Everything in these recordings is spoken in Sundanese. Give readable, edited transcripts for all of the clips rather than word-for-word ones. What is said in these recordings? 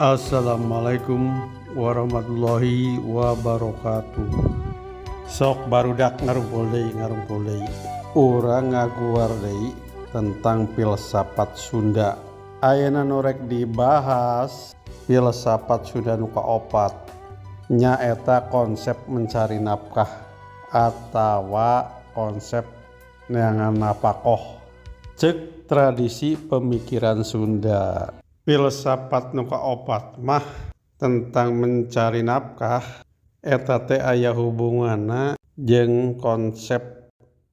Assalamualaikum warahmatullahi wabarakatuh. Sok barudak ngarumpul deui. Urang ngaguar deui tentang filsafat Sunda. Ayeuna norek dibahas filsafat Sunda nu kaopat. Nyaeta konsep mencari nafkah atawa konsep neangan napakoh. Cek tradisi pemikiran Sunda. Filsafat nu kaopat mah tentang mencari nafkah eta teh aya hubunganna jeung konsep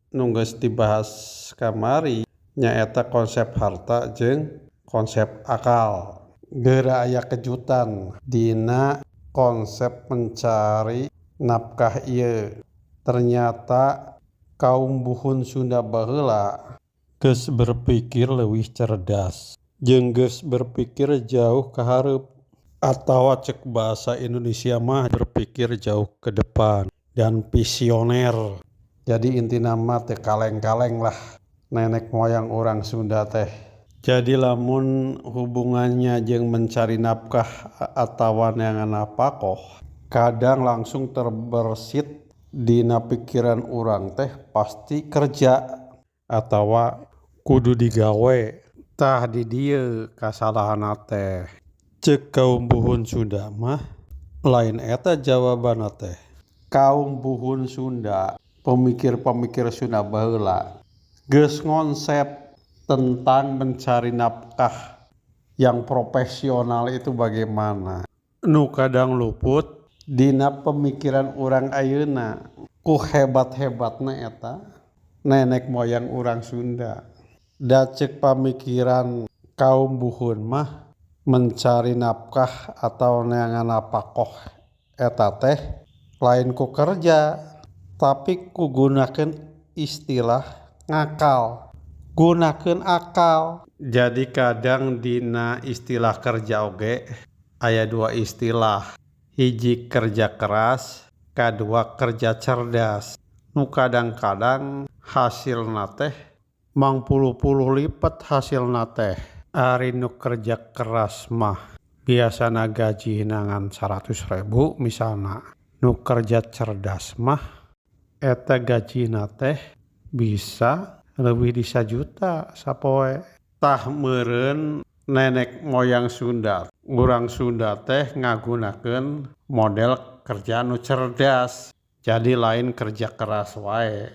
nu geus dibahas kamari nyaeta konsep harta jeung konsep akal. Geura aya kejutan dina konsep mencari nafkah ieu. Ternyata kaum buhun Sunda baheula geus berpikir leuwih cerdas jeung geus berpikir jauh ka hareup, atawa cek bahasa Indonesia mah berpikir jauh ke depan dan visioner. Jadi intina mah teh kaleng-kaleng lah nenek moyang orang Sunda teh. Jadi lamun hubungannya jeung mencari nafkah atawa neangan napakoh kadang langsung terbersit dina pikiran urang teh pasti kerja atawa kudu digawe. Tah di dieu kasalahanna teh. Cek kaum buhun Sunda mah lain eta jawabanna teh. Kaum buhun Sunda, pemikir-pemikir Sunda baheula geus ngonsep tentang mencari nafkah yang profesional itu bagaimana. Nu kadang luput dina pemikiran urang ayeuna ku hebat-hebatna eta nenek moyang urang Sunda. Da cek pamikiran kaum buhun mah mencari nafkah atau neangan napakoh eta teh lain ku kerja tapi ku gunakeun istilah ngakal, gunakeun akal. Jadi kadang dina istilah kerja oge aya dua istilah, hiji kerja keras, kadua kerja cerdas. Nu kadang-kadang hasilna teh mangpuluh-puluh lipat hasilna teh. Ari nu kerja keras mah biasana gaji nangan 100.000 misalna. Nu kerja cerdas mah eta gajina teh bisa leuwih di 1 juta sapoe. Tah meureun nenek moyang Sunda, urang Sunda teh ngagunakeun model kerja nu cerdas. Jadi lain kerja keras wae,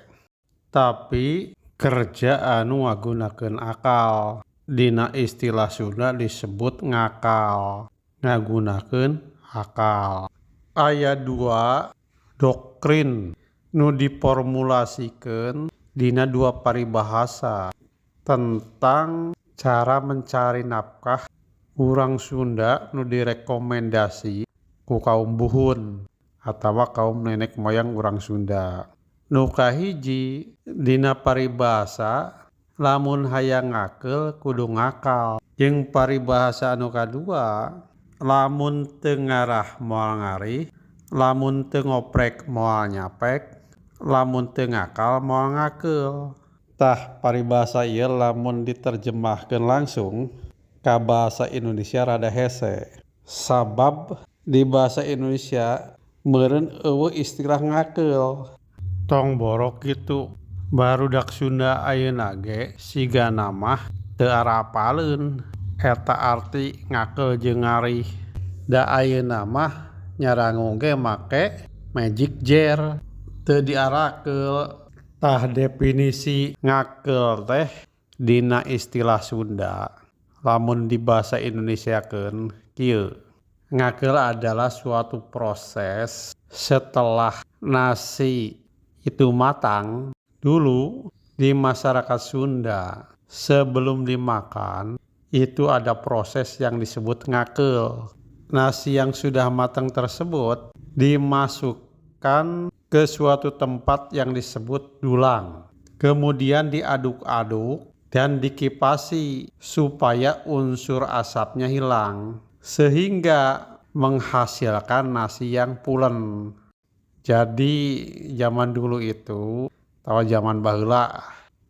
tapi kerja anu ngagunakeun akal. Dina istilah Sunda disebut ngakal, ngagunakeun akal. Aya 2 doktrin nu diformulasikeun dina 2 paribahasa tentang cara mencari nafkah urang Sunda nu direkomendasi ku kaum buhun atawa kaum nenek moyang urang Sunda. Nu kahiji dina paribahasa lamun hayang ngakeul kudu ngakal. Jeung paribahasa anu kadua lamun teu ngarah moal ngarih, lamun teu ngoprek moal nyapek, lamun teu ngakal moal ngakeul. Tah paribahasa ieu lamun diterjemahkeun langsung ka bahasa Indonesia rada hese. Sabab di bahasa Indonesia meureun eueuh istilah ngakeul. Tong borok kitu. Barudak Sunda ayeuna ge sigana mah teu arapaleun eta arti ngakeul jeung ngarih. Da ayeuna mah nyarangu ge make magic jar teu diarakeul. Tah definisi ngakeul teh dina istilah Sunda lamun di bahasa Indonesiakeun kieu. Ngakeul adalah suatu proses setelah nasi itu matang. Dulu di masyarakat Sunda sebelum dimakan itu ada proses yang disebut ngakeul. Nasi yang sudah matang tersebut dimasukkan ke suatu tempat yang disebut dulang. Kemudian diaduk-aduk dan dikipasi supaya unsur asapnya hilang sehingga menghasilkan nasi yang pulen. Jadi zaman dulu itu atau zaman baheula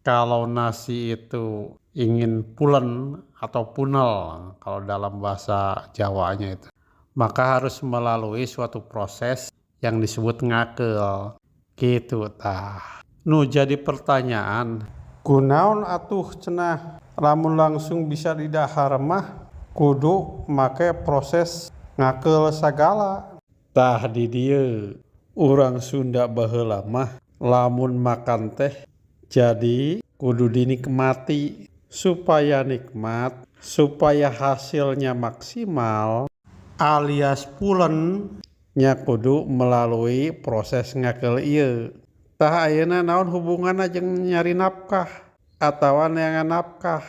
Kalau nasi itu ingin pulen atau punel kalau dalam bahasa Jawanya itu, maka harus melalui suatu proses yang disebut ngakel. Gitu tah. Nu jadi pertanyaan, kunaon atuh cenah lamun langsung bisa didahar mah kudu make proses ngakel sagala. Tah di dieu urang Sunda baheula mah lamun makan teh jadi kudu dinikmati supaya nikmat, supaya hasilnya maksimal alias pulen nya kudu melalui proses ngakel ieu. Tah ayeuna naon hubunganna jeung nyari nafkah atawa neangan nafkah?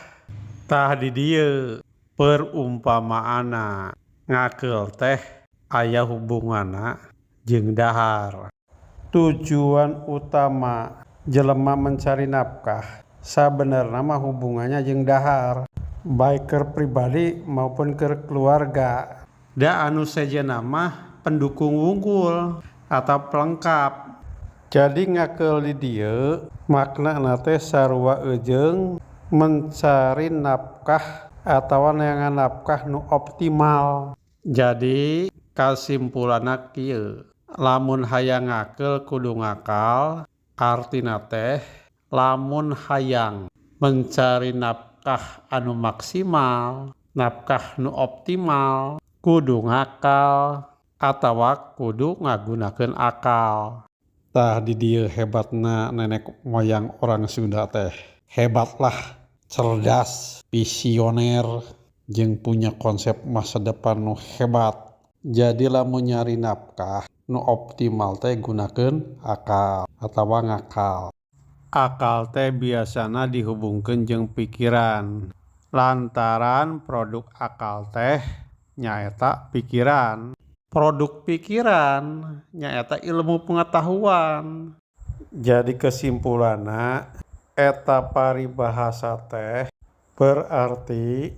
Tah di dieu perumpamaana ngakel teh aya hubunganna jeung dahar. Tujuan utama jelema mencari nafkah sabenerna mah hubungannya jeung dahar, baik keur pribadi maupun keur keluarga. Da anu sejenna mah pendukung wungkul atau pelengkap. Jadi ngakel di dieu maknana teh sarua ejeung mencari nafkah atawa neangan nafkah nu optimal. Jadi kasimpulanna kieu, lamun hayang ngakel kudu ngakal, artina teh lamun hayang mencari nafkah anu maksimal, nafkah nu optimal, kudu ngakal atawa kudu ngagunakeun akal. Tah di dieu hebatna nenek moyang orang Sunda teh. Hebatlah, cerdas, visioner, jeung punya konsep masa depan nu hebat. Jadi lamun nyari nafkah nu optimal teh gunakeun akal atawa ngakal. Akal teh biasana dihubungkeun jeung pikiran. Lantaran produk akal teh nyaeta pikiran. Produk pikiran nyaeta ilmu pengetahuan. Jadi kesimpulanna eta paribahasa teh berarti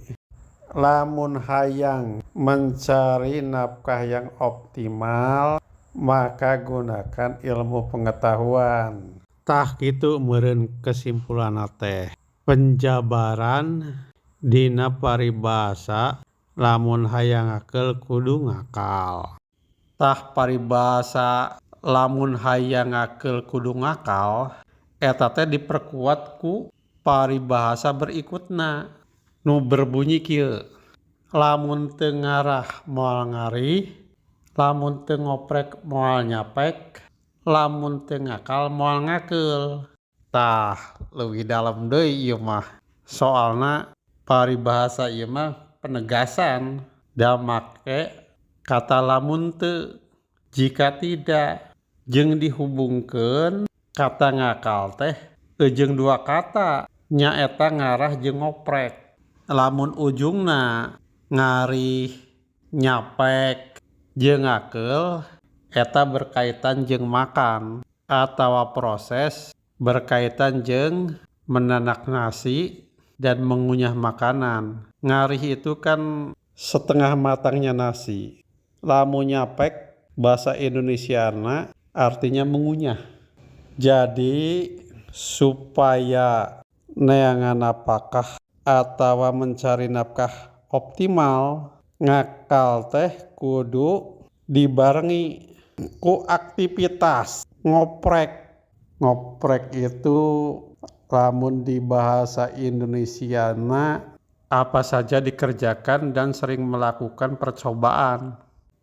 lamun hayang mencari nafkah yang optimal maka gunakan ilmu pengetahuan. Tah kitu meureun kesimpulanna teh. Penjabaran dina paribahasa lamun hayang ngakel kudu ngakal. Tah paribahasa lamun hayang ngakel kudu ngakal eta teh diperkuat ku paribahasa berikutna nu berbunyi kieu. Lamun teu ngarah moal ngarih, lamun teu ngoprek moal nyapek, lamun teu ngakal moal ngakeul. Tah leuwih dalem deui ieu mah. Soalna paribahasa ieu mah penegasan da make kata lamun teu, jika tidak, jeung dihubungkeun kata ngakal teh jeung dua kata nyaeta ngarah jeung ngoprek. Lamun ujungna ngarih, nyapek, jeung ngakeul eta berkaitan jeung makan atawa proses berkaitan jeung menanak nasi dan mengunyah makanan. Ngarih itu kan setengah matangnya nasi. Lamun nyapek bahasa Indonesiana artinya mengunyah. Jadi supaya neangan nafkah atawa mencari nafkah optimal, ngakal teh kudu dibarengi ku aktivitas ngoprek. Ngoprek itu lamun di bahasa Indonesiana apa saja dikerjakan dan sering melakukan percobaan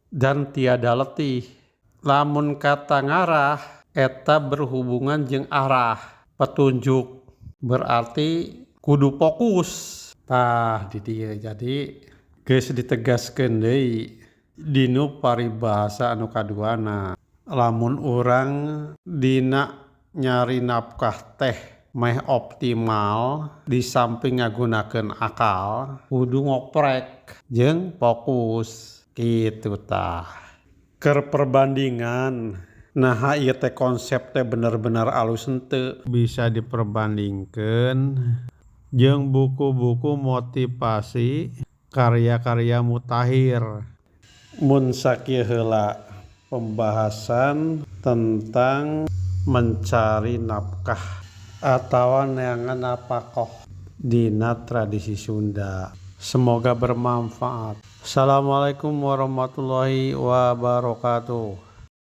dan tiada letih. Lamun kata ngarah eta berhubungan jeung arah, petunjuk, berarti kudu fokus. Tah di dieu jadi geus ditegaskeun deui dinu paribahasa anu kaduana. Lamun urang dina nyari nafkah teh meh optimal di samping ngagunakeun akal, kudu ngoprek jeung fokus kitu tah. Keur perbandingan, nah ieu teh konsep teh bener-bener alus henteu bisa diperbandingkeun jeung buku-buku motivasi karya-karya Mutakhir. Mun sakieu heula pembahasan tentang mencari nafkah atau neangan apakoh dina tradisi Sunda. Semoga bermanfaat. Assalamualaikum warahmatullahi wabarakatuh.